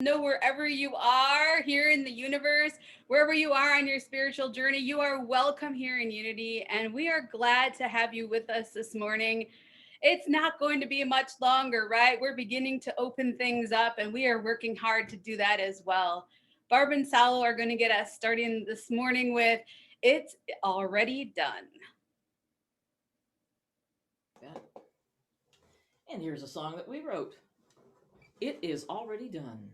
Know wherever you are here in the universe, wherever you are on your spiritual journey, you are welcome here in Unity, and we are glad to have you with us this morning. It's not going to be much longer, right? We're beginning to open things up, and we are working hard to do that as well. Barb and Salo are going to get us starting this morning with It's Already Done. And here's a song that we wrote. It is already done.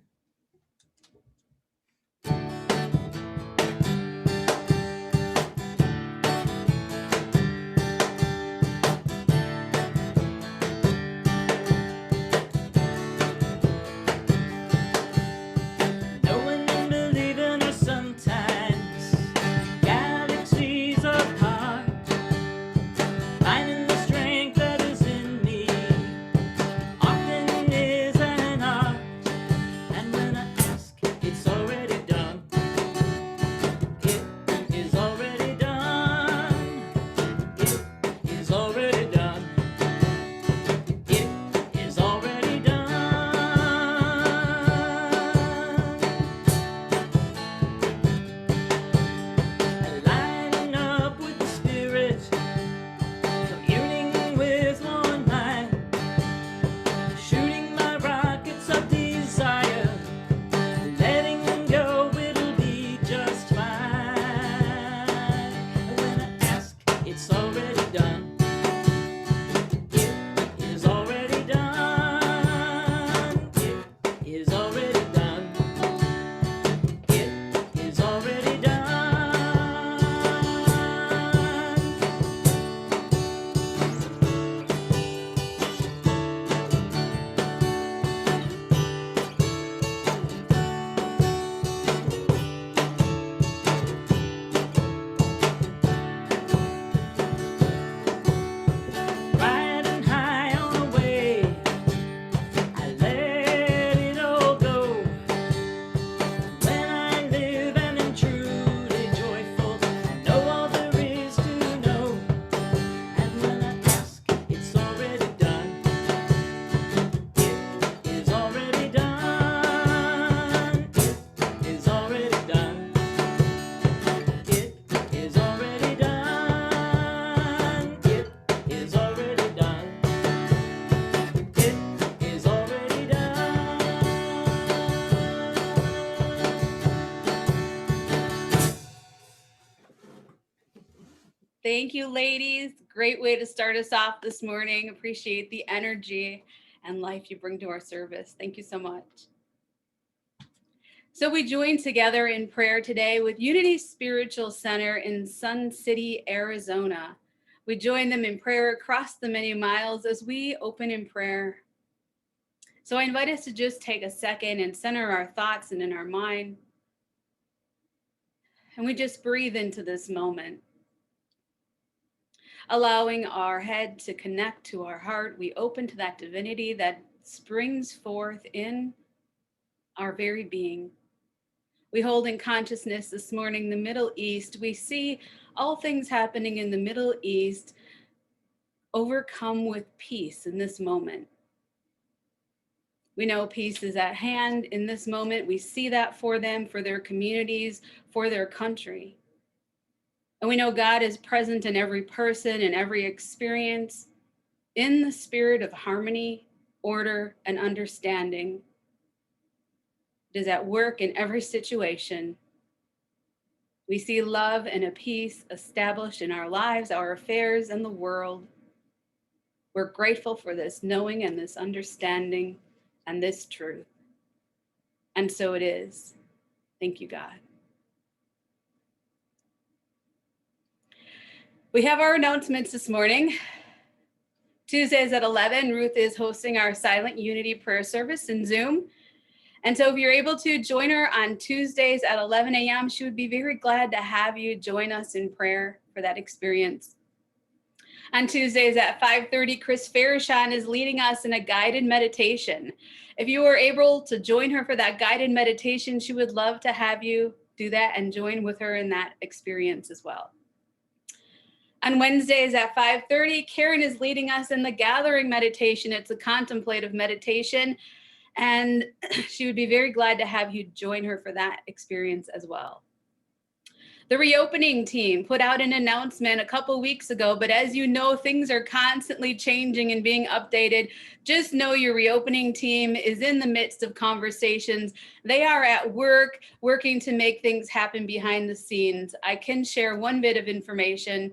Knowing and believing are sometimes galaxies apart. Finding the strength that is in me often is an art. And when I ask, it's already done. It is already done. It is already done. It is already done. Lining up with the spirit, communing with one mind, shooting my rockets of desire, letting them go, it'll be just fine. When I ask, it's already done. It is already done. It is already done. It is already done. Riding high on a wave, I let it all go. When I live and am truly joyful, I know all there is to know. And when I ask, it's already done. It is already done. It is already done. It is already done. It is already done. It is already done. Thank you, ladies. Great way to start us off this morning. Appreciate the energy and life you bring to our service. Thank you so much. So, we join together in prayer today with Unity Spiritual Center in Sun City, Arizona. We join them in prayer across the many miles as we open in prayer. So, I invite us to just take a second and center our thoughts and in our mind. And we just breathe into this moment. Allowing our head to connect to our heart, we open to that divinity that springs forth in our very being. We hold in consciousness this morning the Middle East. We see all things happening in the Middle East overcome with peace in this moment. We know peace is at hand in this moment. We see that for them, for their communities, for their country. And we know God is present in every person and every experience in the spirit of harmony, order, and understanding. It is at work in every situation. We see love and a peace established in our lives, our affairs, and the world. We're grateful for this knowing and this understanding and this truth. And so it is. Thank you, God. We have our announcements this morning. Tuesdays at 11, Ruth is hosting our Silent Unity prayer service in Zoom. And so if you're able to join her on Tuesdays at 11 a.m., she would be very glad to have you join us in prayer for that experience. On Tuesdays at 5:30, Chris Farishon is leading us in a guided meditation. If you are able to join her for that guided meditation, she would love to have you do that and join with her in that experience as well. On Wednesdays at 5:30, Karen is leading us in the gathering meditation. It's a contemplative meditation. And she would be very glad to have you join her for that experience as well. The reopening team put out an announcement a couple weeks ago, but as you know, things are constantly changing and being updated. Just know your reopening team is in the midst of conversations. They are at work, working to make things happen behind the scenes. I can share one bit of information.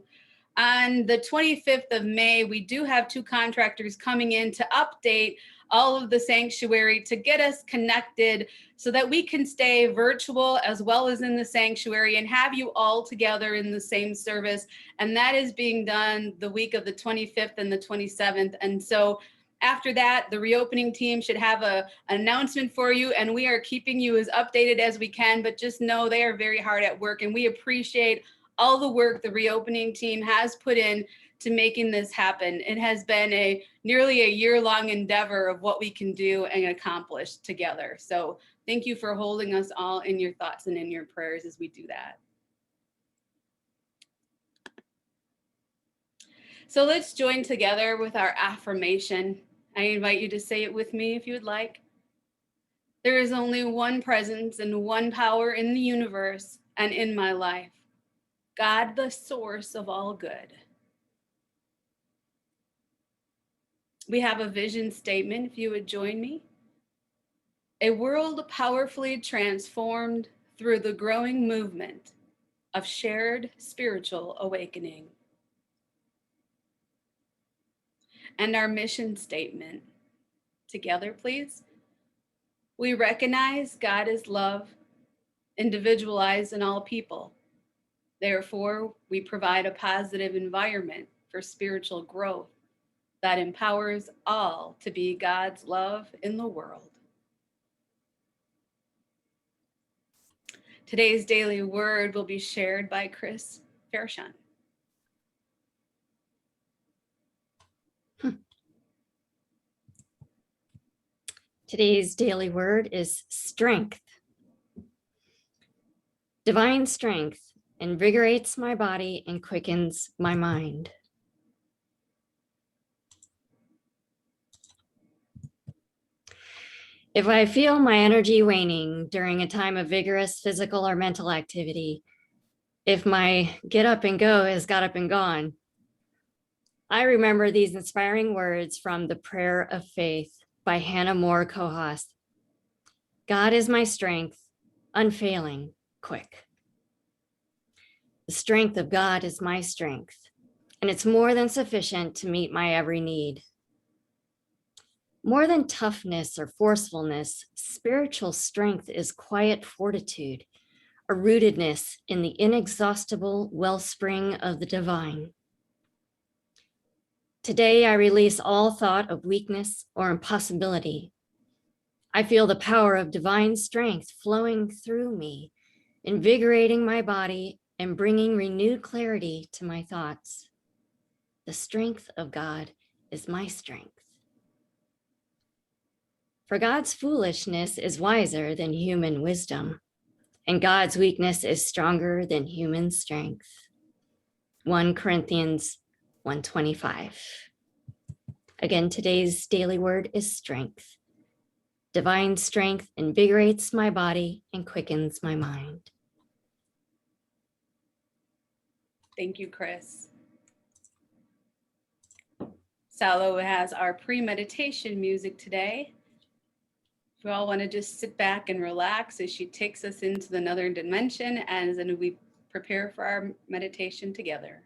On the 25th of May, we do have 2 contractors coming in to update all of the sanctuary to get us connected so that we can stay virtual as well as in the sanctuary and have you all together in the same service. And that is being done the week of the 25th and the 27th. And so after that, the reopening team should have an announcement for you, and we are keeping you as updated as we can, but just know they are very hard at work, and we appreciate all the work the reopening team has put in to making this happen. It has been nearly a year-long endeavor of what we can do and accomplish together. So thank you for holding us all in your thoughts and in your prayers as we do that. So let's join together with our affirmation. I invite you to say it with me if you would like. There is only one presence and one power in the universe and in my life. God, the source of all good. We have a vision statement, if you would join me. A world powerfully transformed through the growing movement of shared spiritual awakening. And our mission statement. Together, please. We recognize God is love, individualized in all people. Therefore, we provide a positive environment for spiritual growth that empowers all to be God's love in the world. Today's daily word will be shared by Chris Fairshon. Today's daily word is strength. Divine strength invigorates my body and quickens my mind. If I feel my energy waning during a time of vigorous physical or mental activity, if my get up and go has got up and gone, I remember these inspiring words from The Prayer of Faith by Hannah Moore Kohath. God is my strength, unfailing, quick. The strength of God is my strength, and it's more than sufficient to meet my every need. More than toughness or forcefulness, spiritual strength is quiet fortitude, a rootedness in the inexhaustible wellspring of the divine. Today, I release all thought of weakness or impossibility. I feel the power of divine strength flowing through me, invigorating my body and bringing renewed clarity to my thoughts. The strength of God is my strength. For God's foolishness is wiser than human wisdom, and God's weakness is stronger than human strength. 1 Corinthians 1:25. Again, today's daily word is strength. Divine strength invigorates my body and quickens my mind. Thank you, Chris. Salo has our pre-meditation music today. If we all want to just sit back and relax as she takes us into another dimension, and then we prepare for our meditation together.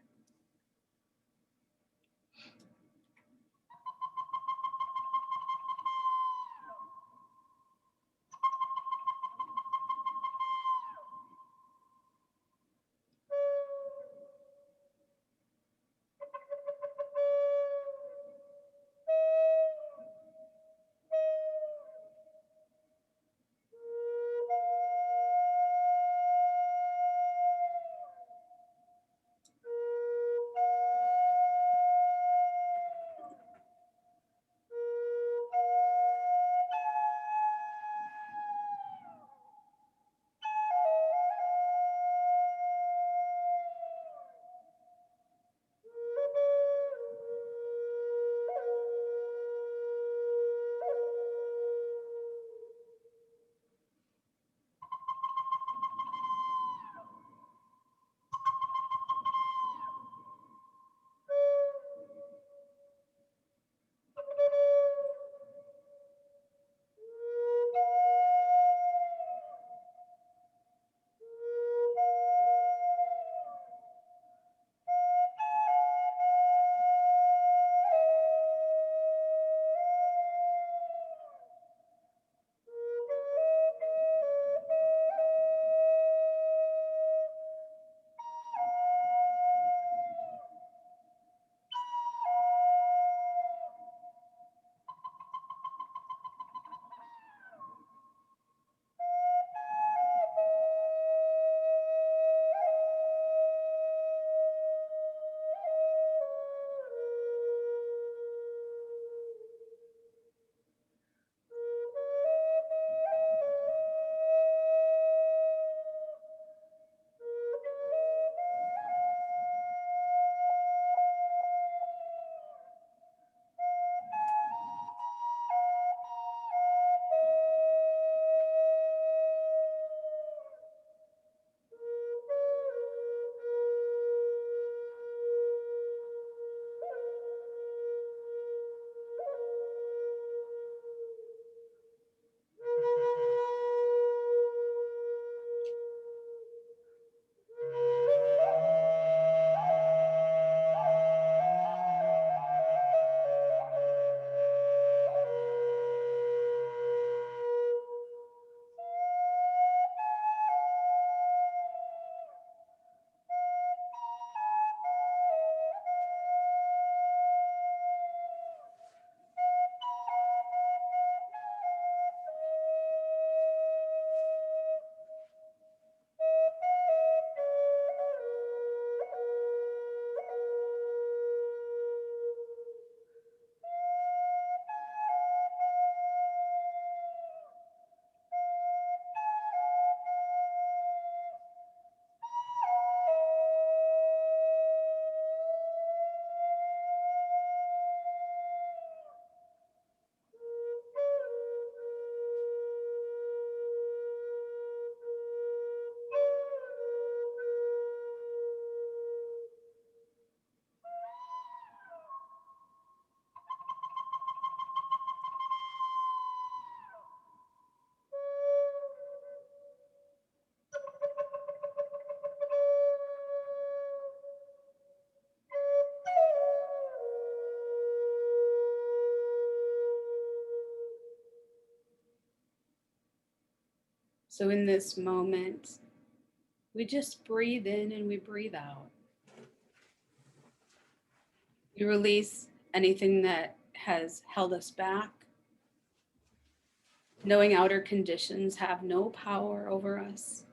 So in this moment, we just breathe in and we breathe out. We release anything that has held us back, knowing outer conditions have no power over us.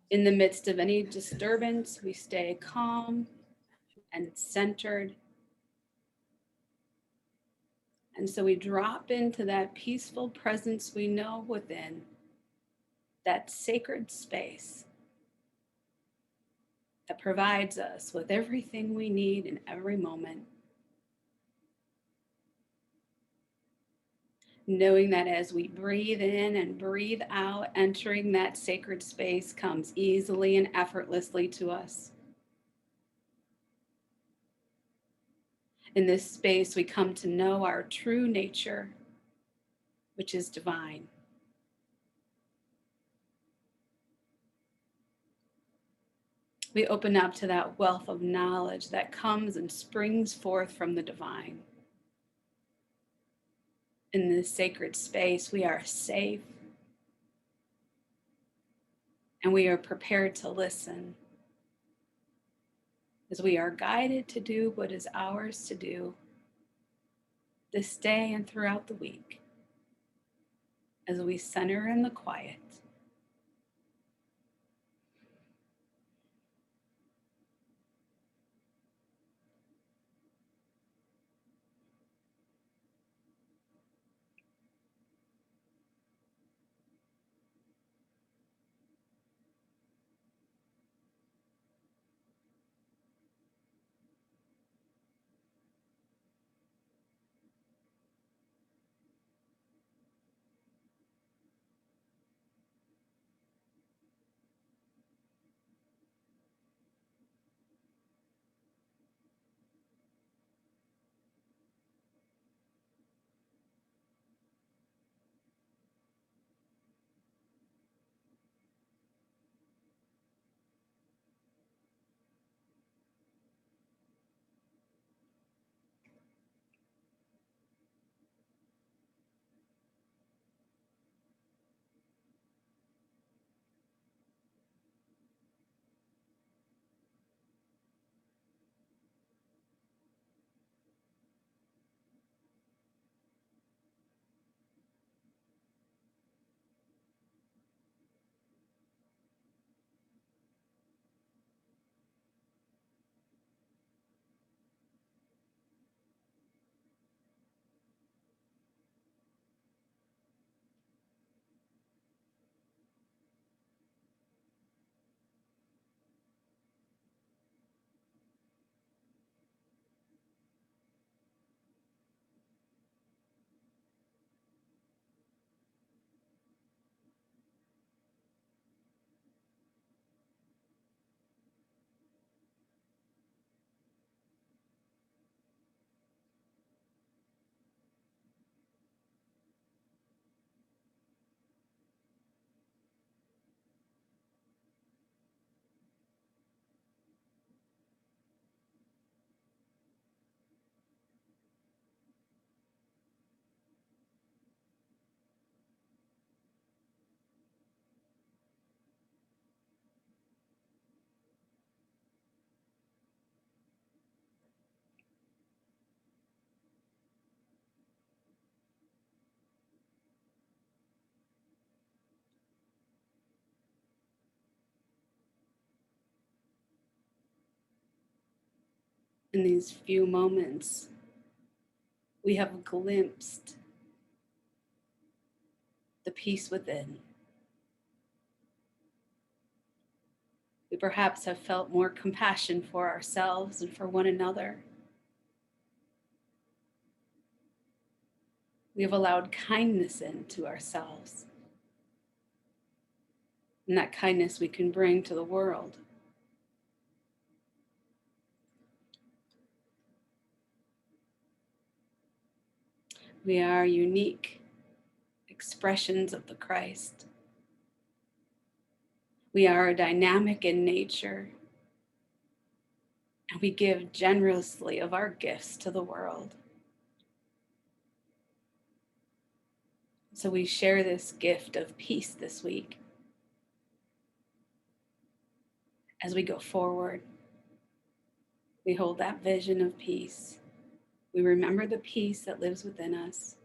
In the midst of any disturbance, we stay calm and centered. And so we drop into that peaceful presence we know within, that sacred space that provides us with everything we need in every moment. Knowing that as we breathe in and breathe out, entering that sacred space comes easily and effortlessly to us. In this space, we come to know our true nature, which is divine. We open up to that wealth of knowledge that comes and springs forth from the divine. In this sacred space, we are safe and we are prepared to listen as we are guided to do what is ours to do this day and throughout the week as we center in the quiet. In these few moments, we have glimpsed the peace within. We perhaps have felt more compassion for ourselves and for one another. We have allowed kindness into ourselves. And that kindness we can bring to the world. We are unique expressions of the Christ. We are dynamic in nature, and we give generously of our gifts to the world. So we share this gift of peace this week as we go forward. We hold that vision of peace. We remember the peace that lives within us.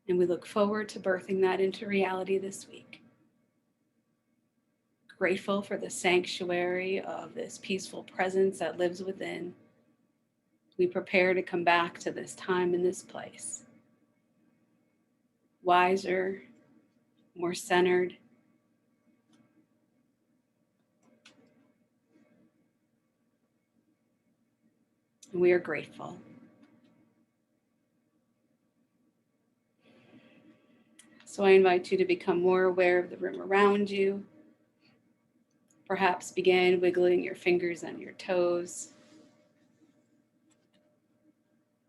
And we look forward to birthing that into reality this week. Grateful for the sanctuary of this peaceful presence that lives within. We prepare to come back to this time and this place. Wiser, more centered. And we are grateful. So I invite you to become more aware of the room around you. Perhaps begin wiggling your fingers and your toes.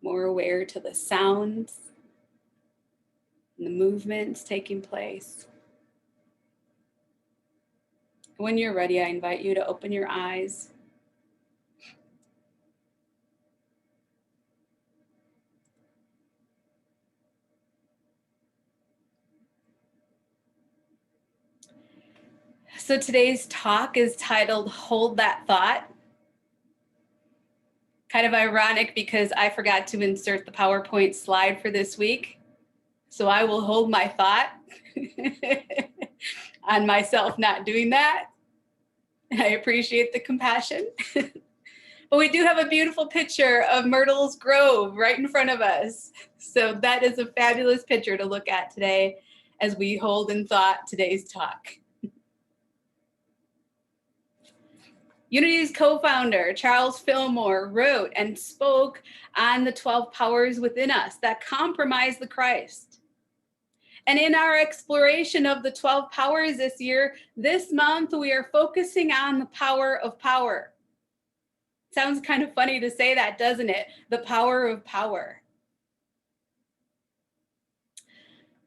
More aware to the sounds and the movements taking place. When you're ready, I invite you to open your eyes. So today's talk is titled Hold That Thought. Kind of ironic because I forgot to insert the PowerPoint slide for this week. So I will hold my thought on myself not doing that. I appreciate the compassion. But we do have a beautiful picture of Myrtle's Grove right in front of us. So that is a fabulous picture to look at today as we hold in thought today's talk. Unity's co-founder, Charles Fillmore, wrote and spoke on the 12 powers within us that compromise the Christ. And in our exploration of the 12 powers this month, we are focusing on the power of power. Sounds kind of funny to say that, doesn't it? The power of power.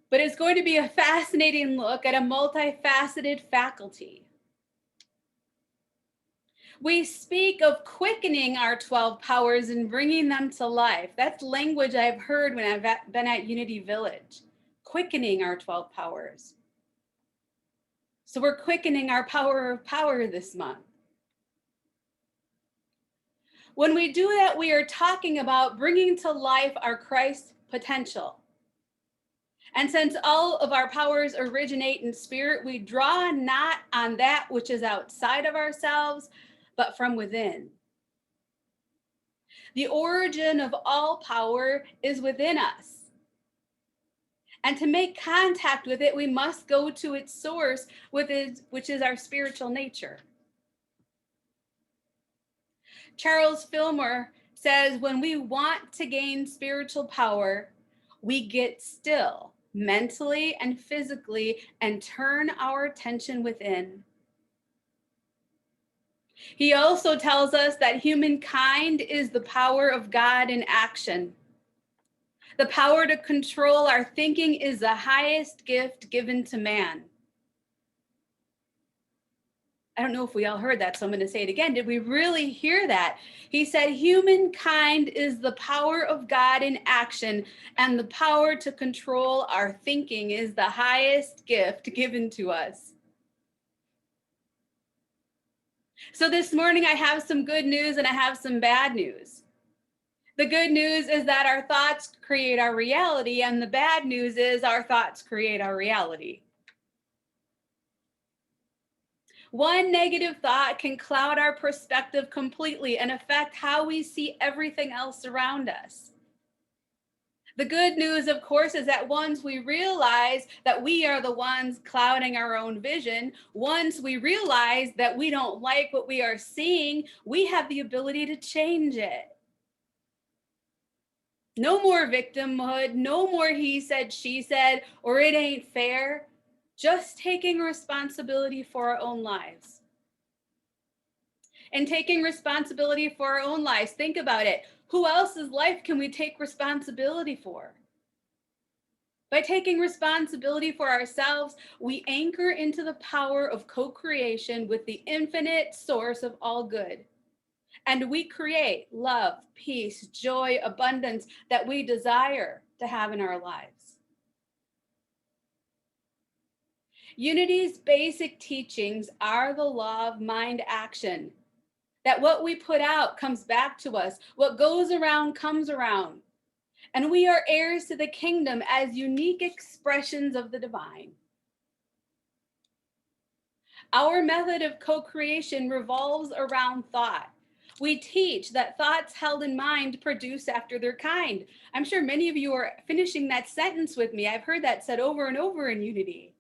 But it's going to be a fascinating look at a multifaceted faculty. We speak of quickening our 12 powers and bringing them to life. That's language I've heard when I've been at Unity Village. Quickening our 12 powers. So we're quickening our power of power this month. When we do that, we are talking about bringing to life our Christ potential. And since all of our powers originate in spirit, we draw not on that which is outside of ourselves, but from within. The origin of all power is within us. And to make contact with it, we must go to its source, which is our spiritual nature. Charles Fillmore says, when we want to gain spiritual power, we get still mentally and physically and turn our attention within. He also tells us that humankind is the power of God in action. The power to control our thinking is the highest gift given to man. I don't know if we all heard that, so I'm going to say it again. Did we really hear that? He said, humankind is the power of God in action, and the power to control our thinking is the highest gift given to us. So this morning, I have some good news and I have some bad news. The good news is that our thoughts create our reality, and the bad news is our thoughts create our reality. One negative thought can cloud our perspective completely and affect how we see everything else around us. The good news, of course, is that once we realize that we are the ones clouding our own vision, once we realize that we don't like what we are seeing, we have the ability to change it. No more victimhood, no more he said, she said, or it ain't fair. Just taking responsibility for our own lives. And taking responsibility for our own lives, think about it. Who else's life can we take responsibility for? By taking responsibility for ourselves, we anchor into the power of co-creation with the infinite source of all good. And we create love, peace, joy, abundance that we desire to have in our lives. Unity's basic teachings are the law of mind action, that what we put out comes back to us, what goes around comes around, and we are heirs to the kingdom as unique expressions of the divine. Our method of co-creation revolves around thought. We teach that thoughts held in mind produce after their kind. I'm sure many of you are finishing that sentence with me. I've heard that said over and over in Unity.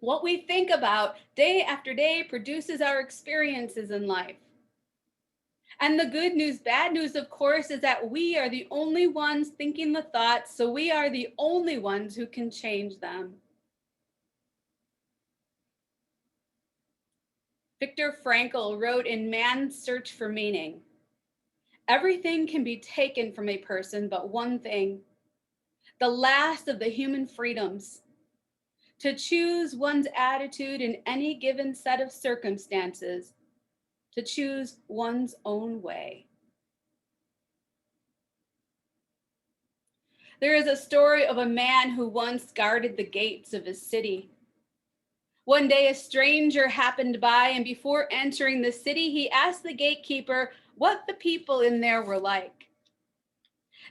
What we think about day after day produces our experiences in life. And the good news, bad news, of course, is that we are the only ones thinking the thoughts, so we are the only ones who can change them. Viktor Frankl wrote in Man's Search for Meaning, everything can be taken from a person but one thing, the last of the human freedoms, to choose one's attitude in any given set of circumstances, to choose one's own way. There is a story of a man who once guarded the gates of his city. One day, a stranger happened by, and before entering the city, he asked the gatekeeper what the people in there were like.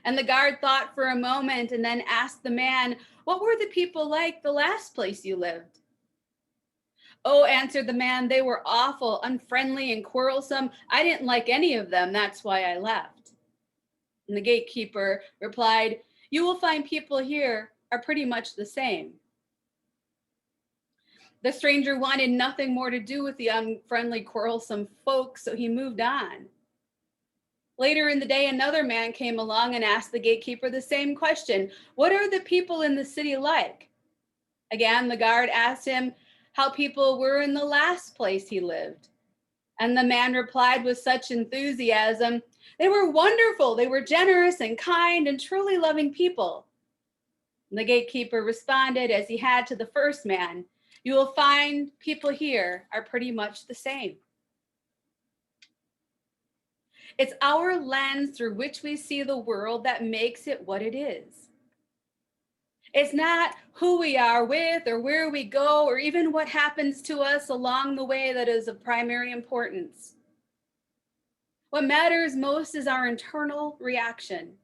And the guard thought for a moment and then asked the man, what were the people like the last place you lived? Oh, answered the man, they were awful, unfriendly, and quarrelsome. I didn't like any of them. That's why I left. And the gatekeeper replied, you will find people here are pretty much the same. The stranger wanted nothing more to do with the unfriendly, quarrelsome folks, so he moved on. Later in the day, another man came along and asked the gatekeeper the same question. What are the people in the city like? Again, the guard asked him how people were in the last place he lived. And the man replied with such enthusiasm, they were wonderful. They were generous and kind and truly loving people. And the gatekeeper responded as he had to the first man, you will find people here are pretty much the same. It's our lens through which we see the world that makes it what it is. It's not who we are with or where we go or even what happens to us along the way that is of primary importance. What matters most is our internal reaction.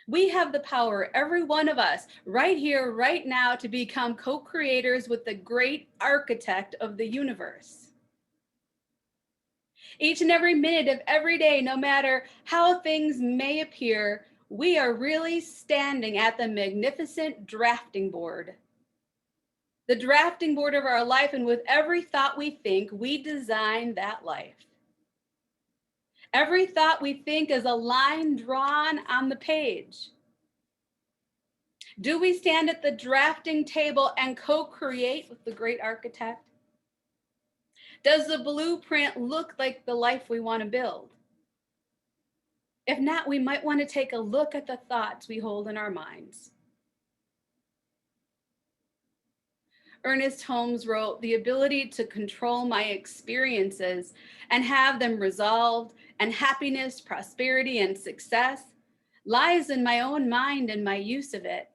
We have the power, every one of us, right here, right now, to become co-creators with the great architect of the universe. Each and every minute of every day, no matter how things may appear, we are really standing at the magnificent drafting board. The drafting board of our life, and with every thought we think, we design that life. Every thought we think is a line drawn on the page. Do we stand at the drafting table and co-create with the great architect? Does the blueprint look like the life we want to build? If not, we might want to take a look at the thoughts we hold in our minds. Ernest Holmes wrote, the ability to control my experiences and have them resolved, and happiness, prosperity, and success lies in my own mind and my use of it.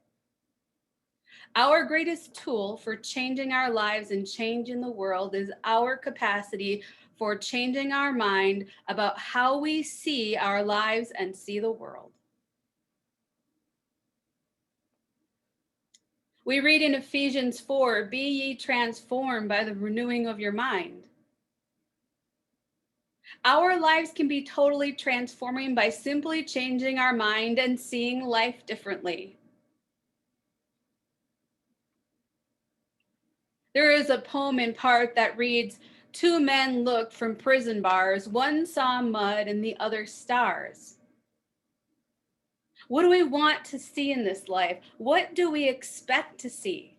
Our greatest tool for changing our lives and changing the world is our capacity for changing our mind about how we see our lives and see the world. We read in Ephesians 4, be ye transformed by the renewing of your mind. Our lives can be totally transforming by simply changing our mind and seeing life differently. There is a poem in part that reads, two men looked from prison bars, one saw mud and the other stars. What do we want to see in this life? What do we expect to see?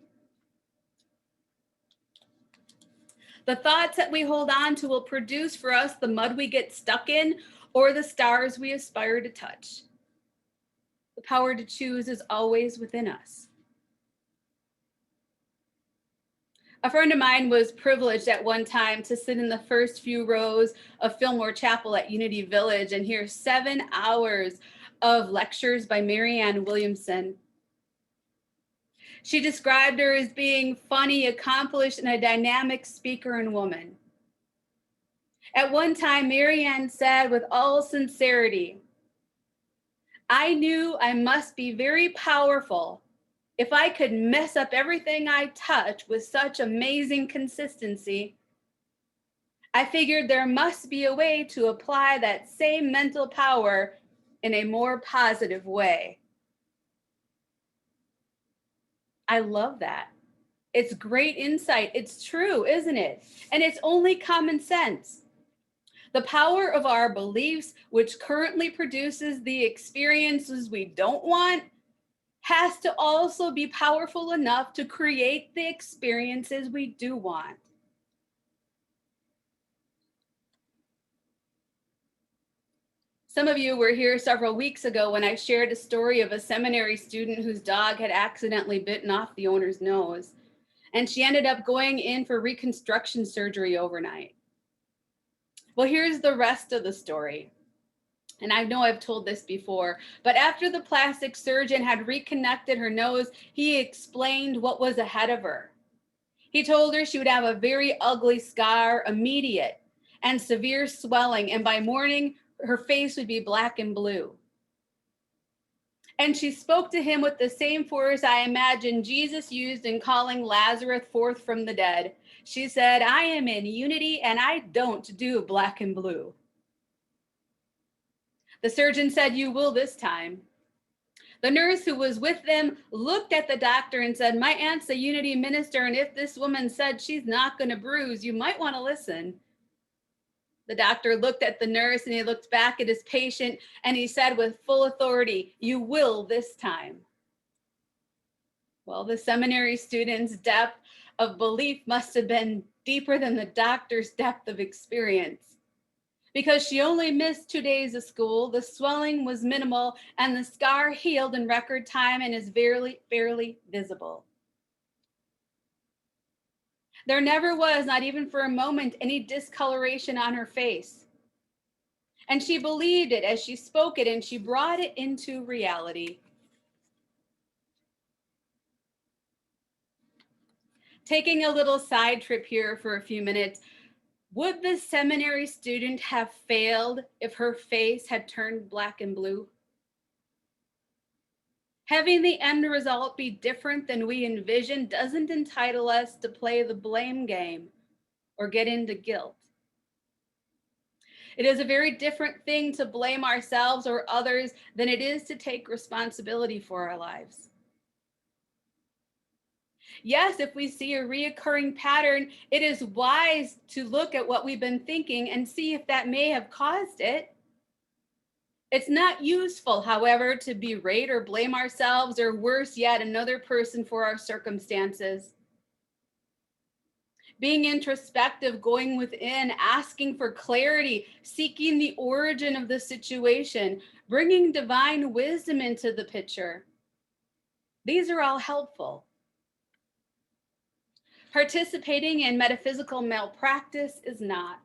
The thoughts that we hold on to will produce for us the mud we get stuck in or the stars we aspire to touch. The power to choose is always within us. A friend of mine was privileged at one time to sit in the first few rows of Fillmore Chapel at Unity Village and hear 7 hours of lectures by Marianne Williamson. She described her as being funny, accomplished, and a dynamic speaker and woman. At one time, Marianne said with all sincerity, "I knew I must be very powerful if I could mess up everything I touch with such amazing consistency. I figured there must be a way to apply that same mental power in a more positive way." I love that. It's great insight. It's true, isn't it? And it's only common sense. The power of our beliefs, which currently produces the experiences we don't want, has to also be powerful enough to create the experiences we do want. Some of you were here several weeks ago when I shared a story of a seminary student whose dog had accidentally bitten off the owner's nose, and she ended up going in for reconstruction surgery overnight. Well, here's the rest of the story. And I know I've told this before, but after the plastic surgeon had reconnected her nose, he explained what was ahead of her. He told her she would have a very ugly scar, immediate, and severe swelling, and by morning, her face would be black and blue. And she spoke to him with the same force I imagine Jesus used in calling Lazarus forth from the dead. She said, "I am in unity and I don't do black and blue." The surgeon said, "You will this time." The nurse who was with them looked at the doctor and said, "My aunt's a unity minister, and if this woman said she's not going to bruise, you might want to listen." The doctor looked at the nurse and he looked back at his patient and he said with full authority, "You will this time." Well, the seminary student's depth of belief must have been deeper than the doctor's depth of experience. Because she only missed 2 days of school, the swelling was minimal and the scar healed in record time and is barely visible. There never was, not even for a moment, any discoloration on her face. And she believed it as she spoke it and she brought it into reality. Taking a little side trip here for a few minutes, would the seminary student have failed if her face had turned black and blue? Having the end result be different than we envision doesn't entitle us to play the blame game or get into guilt. It is a very different thing to blame ourselves or others than it is to take responsibility for our lives. Yes, if we see a reoccurring pattern, it is wise to look at what we've been thinking and see if that may have caused it. It's not useful, however, to berate or blame ourselves or worse yet, another person for our circumstances. Being introspective, going within, asking for clarity, seeking the origin of the situation, bringing divine wisdom into the picture. These are all helpful. Participating in metaphysical malpractice is not.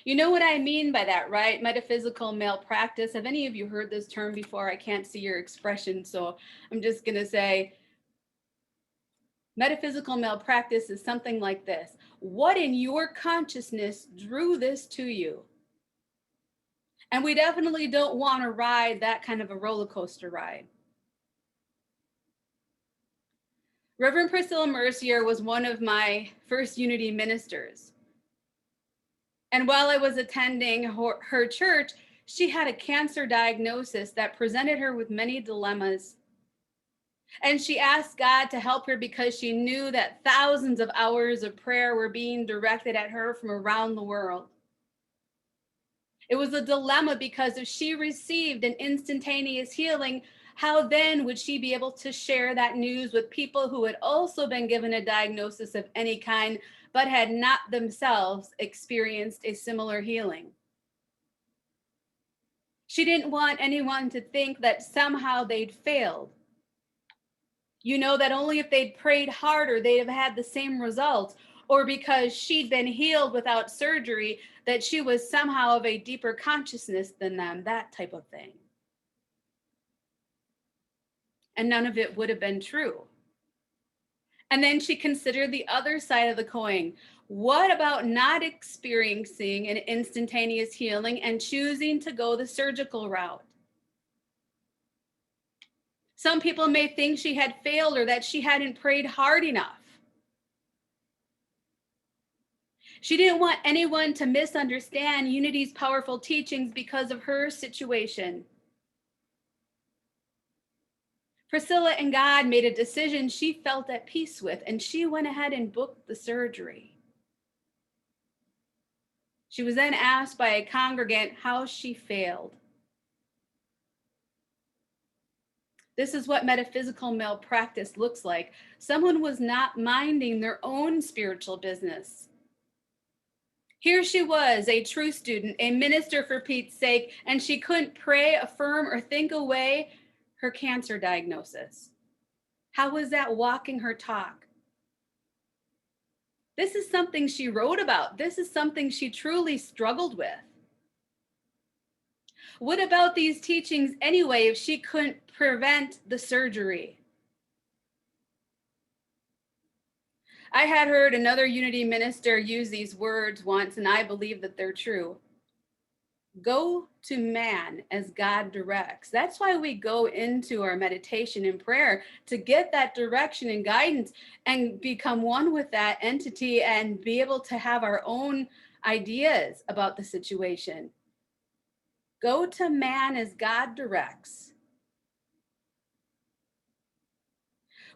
You know what I mean by that, right? Metaphysical malpractice. Have any of you heard this term before? I can't see your expression, so I'm just going to say metaphysical malpractice is something like this. What in your consciousness drew this to you? And we definitely don't want to ride that kind of a roller coaster ride. Reverend Priscilla Mercier was one of my first Unity ministers. And while I was attending her church, she had a cancer diagnosis that presented her with many dilemmas. And she asked God to help her because she knew that thousands of hours of prayer were being directed at her from around the world. It was a dilemma because if she received an instantaneous healing, how then would she be able to share that news with people who had also been given a diagnosis of any kind, but had not themselves experienced a similar healing? She didn't want anyone to think that somehow they'd failed. You know, that only if they'd prayed harder, they'd have had the same results. or because she'd been healed without surgery, that she was somehow of a deeper consciousness than them, that type of thing. And none of it would have been true. And then she considered the other side of the coin. What about not experiencing an instantaneous healing and choosing to go the surgical route? Some people may think she had failed or that she hadn't prayed hard enough. She didn't want anyone to misunderstand Unity's powerful teachings because of her situation. Priscilla and God made a decision she felt at peace with, and she went ahead and booked the surgery. She was then asked by a congregant how she failed. This is what metaphysical malpractice looks like. Someone was not minding their own spiritual business. Here she was, a true student, a minister for Pete's sake, and she couldn't pray, affirm, or think away her cancer diagnosis. How was that walking her talk? This is something she wrote about. This is something she truly struggled with. What about these teachings anyway if she couldn't prevent the surgery? I had heard another Unity minister use these words once, and I believe that they're true. Go to man as God directs. That's why we go into our meditation and prayer, to get that direction and guidance and become one with that entity and be able to have our own ideas about the situation. Go to man as God directs.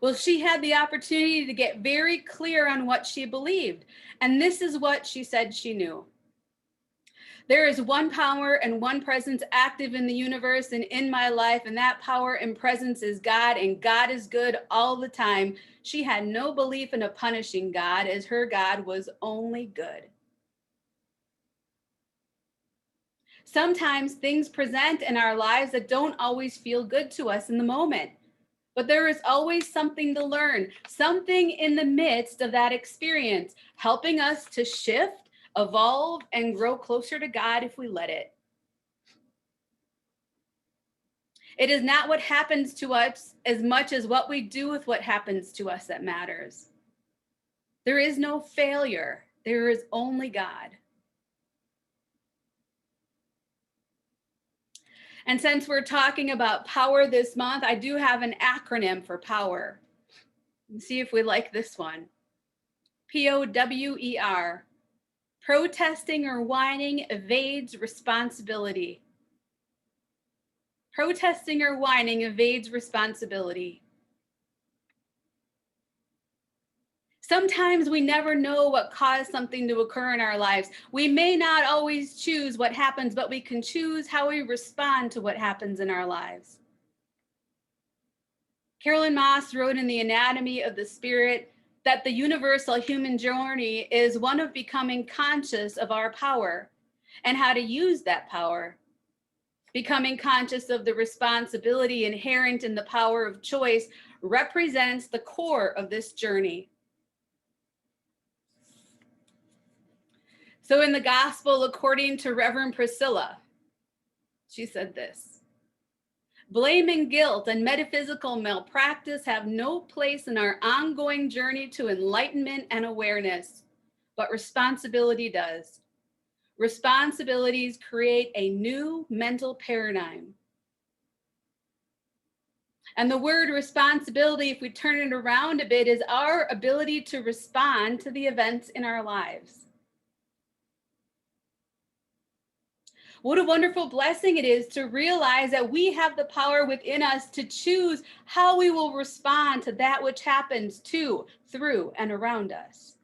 Well, she had the opportunity to get very clear on what she believed. And this is what she said she knew. There is one power and one presence active in the universe and in my life, and that power and presence is God, and God is good all the time. She had no belief in a punishing God, as her God was only good. Sometimes things present in our lives that don't always feel good to us in the moment, but there is always something to learn, something in the midst of that experience, helping us to shift, evolve, and grow closer to God if we let it. It is not what happens to us as much as what we do with what happens to us that matters. There is no failure. There is only God. And since we're talking about power this month, I do have an acronym for power. Let's see if we like this one. POWER. Protesting or whining evades responsibility. Protesting or whining evades responsibility. Sometimes we never know what caused something to occur in our lives. We may not always choose what happens, but we can choose how we respond to what happens in our lives. Carolyn Moss wrote in The Anatomy of the Spirit that the universal human journey is one of becoming conscious of our power and how to use that power. Becoming conscious of the responsibility inherent in the power of choice represents the core of this journey. So in the gospel, according to Reverend Priscilla, she said this: blame and guilt and metaphysical malpractice have no place in our ongoing journey to enlightenment and awareness, but responsibility does. Responsibilities create a new mental paradigm. And the word responsibility, if we turn it around a bit, is our ability to respond to the events in our lives. What a wonderful blessing it is to realize that we have the power within us to choose how we will respond to that which happens to, through, and around us.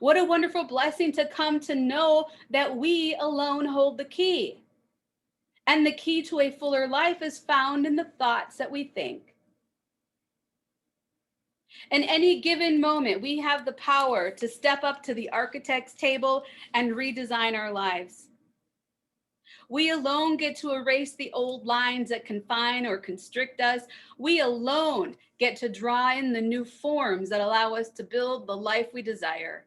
What a wonderful blessing to come to know that we alone hold the key. And the key to a fuller life is found in the thoughts that we think. In any given moment, we have the power to step up to the architect's table and redesign our lives. We alone get to erase the old lines that confine or constrict us. We alone get to draw in the new forms that allow us to build the life we desire.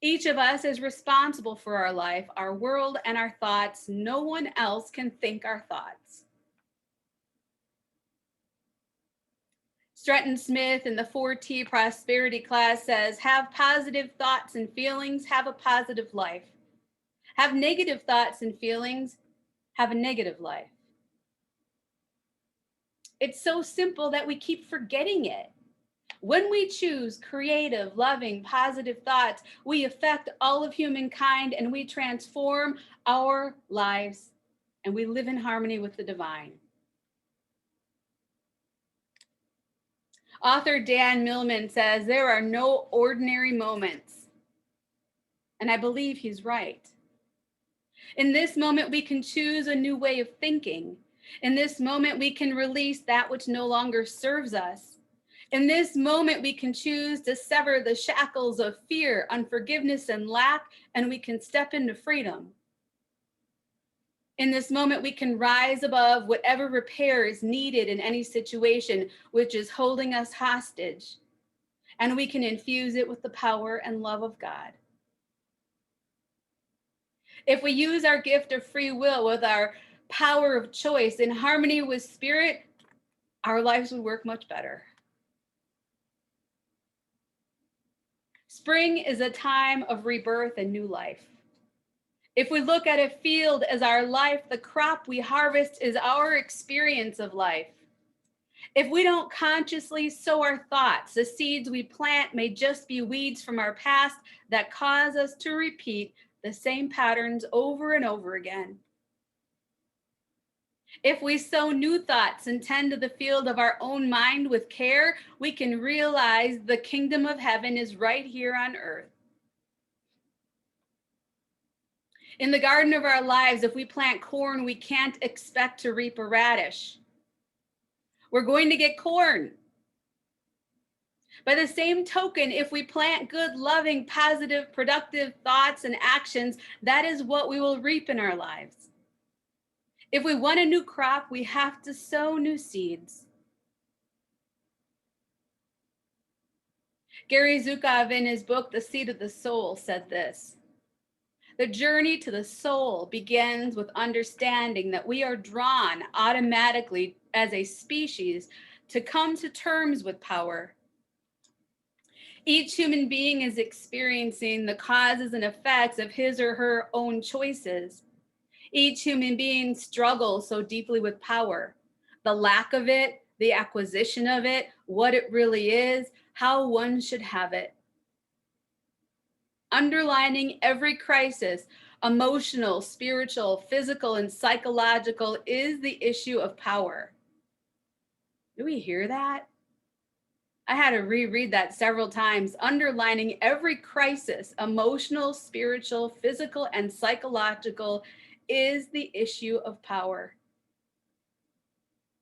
Each of us is responsible for our life, our world, and our thoughts. No one else can think our thoughts. Stretton Smith in the 4T prosperity class says, have positive thoughts and feelings, have a positive life. Have negative thoughts and feelings, have a negative life. It's so simple that we keep forgetting it. When we choose creative, loving, positive thoughts, we affect all of humankind and we transform our lives and we live in harmony with the divine. Author Dan Millman says, there are no ordinary moments. And I believe he's right. In this moment, we can choose a new way of thinking. In this moment, we can release that which no longer serves us. In this moment, we can choose to sever the shackles of fear, unforgiveness, and lack, and we can step into freedom. In this moment, we can rise above whatever repair is needed in any situation which is holding us hostage, and we can infuse it with the power and love of God. If we use our gift of free will with our power of choice in harmony with spirit, our lives would work much better. Spring is a time of rebirth and new life. If we look at a field as our life, the crop we harvest is our experience of life. If we don't consciously sow our thoughts, the seeds we plant may just be weeds from our past that cause us to repeat the same patterns over and over again. If we sow new thoughts and tend to the field of our own mind with care, we can realize the kingdom of heaven is right here on earth. In the garden of our lives, if we plant corn, we can't expect to reap a radish. We're going to get corn. By the same token, if we plant good, loving, positive, productive thoughts and actions, that is what we will reap in our lives. If we want a new crop, we have to sow new seeds. Gary Zukov, in his book, The Seed of the Soul, said this: the journey to the soul begins with understanding that we are drawn automatically as a species to come to terms with power. Each human being is experiencing the causes and effects of his or her own choices. Each human being struggles so deeply with power, the lack of it, the acquisition of it, what it really is, how one should have it. Underlining every crisis, emotional, spiritual, physical, and psychological, is the issue of power. Do we hear that? I had to reread that several times. Underlining every crisis, emotional, spiritual, physical, and psychological, is the issue of power.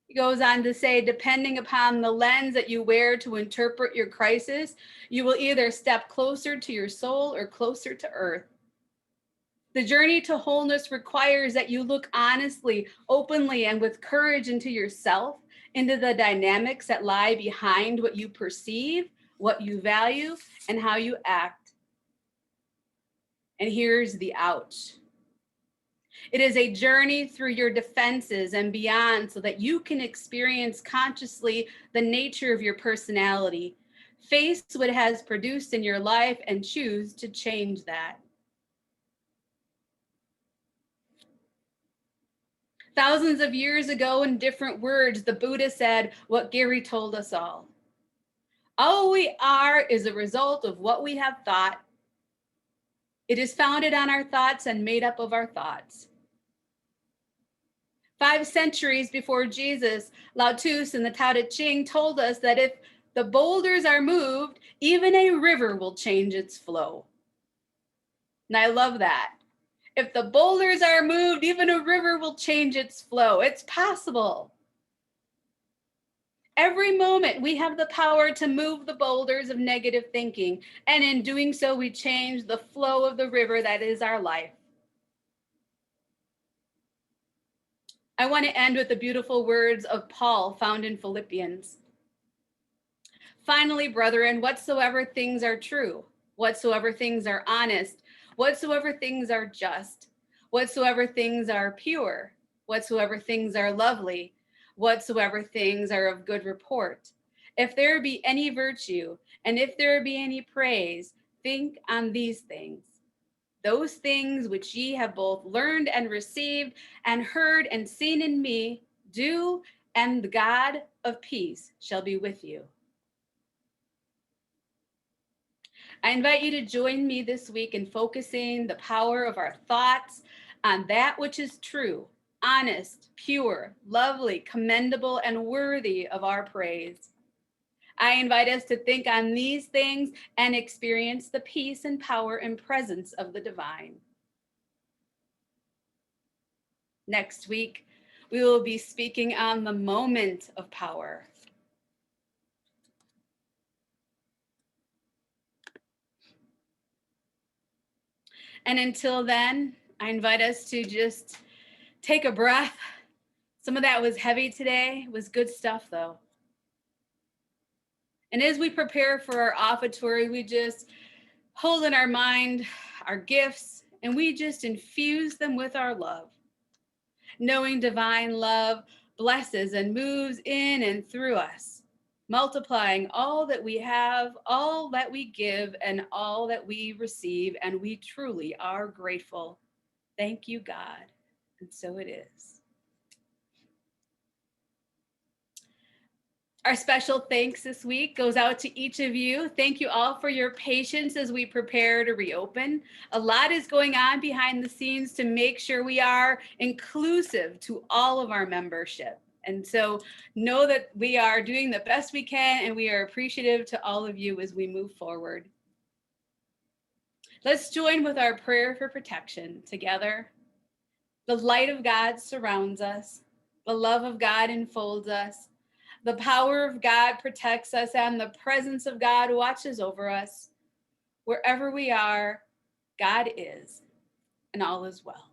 He goes on to say, depending upon the lens that you wear to interpret your crisis, you will either step closer to your soul or closer to earth. The journey to wholeness requires that you look honestly, openly, and with courage into yourself, into the dynamics that lie behind what you perceive, what you value, and how you act. And here's the ouch. It is a journey through your defenses and beyond so that you can experience consciously the nature of your personality, face what it has produced in your life, and choose to change that. Thousands of years ago, in different words, the Buddha said what Gary told us all. All we are is a result of what we have thought. It is founded on our thoughts and made up of our thoughts. 5 centuries before Jesus, Lao Tzu in the Tao Te Ching told us that if the boulders are moved, even a river will change its flow. And I love that. If the boulders are moved, even a river will change its flow. It's possible. Every moment we have the power to move the boulders of negative thinking, and in doing so, we change the flow of the river that is our life. I want to end with the beautiful words of Paul found in Philippians. Finally, brethren, whatsoever things are true, whatsoever things are honest, whatsoever things are just, whatsoever things are pure, whatsoever things are lovely, whatsoever things are of good report, if there be any virtue, and if there be any praise, think on these things. Those things which ye have both learned and received and heard and seen in me, do, and the God of peace shall be with you. I invite you to join me this week in focusing the power of our thoughts on that which is true, honest, pure, lovely, commendable, and worthy of our praise. I invite us to think on these things and experience the peace and power and presence of the divine. Next week, we will be speaking on the moment of power. And until then, I invite us to just take a breath. Some of that was heavy today. It was good stuff, though. And as we prepare for our offertory, we just hold in our mind our gifts and we just infuse them with our love. Knowing divine love blesses and moves in and through us, multiplying all that we have, all that we give, and all that we receive. And we truly are grateful. Thank you, God. And so it is. Our special thanks this week goes out to each of you. Thank you all for your patience as we prepare to reopen. A lot is going on behind the scenes to make sure we are inclusive to all of our membership. And so know that we are doing the best we can, and we are appreciative to all of you as we move forward. Let's join with our prayer for protection together. The light of God surrounds us. The love of God enfolds us. The power of God protects us, and the presence of God watches over us. Wherever we are, God is, and all is well.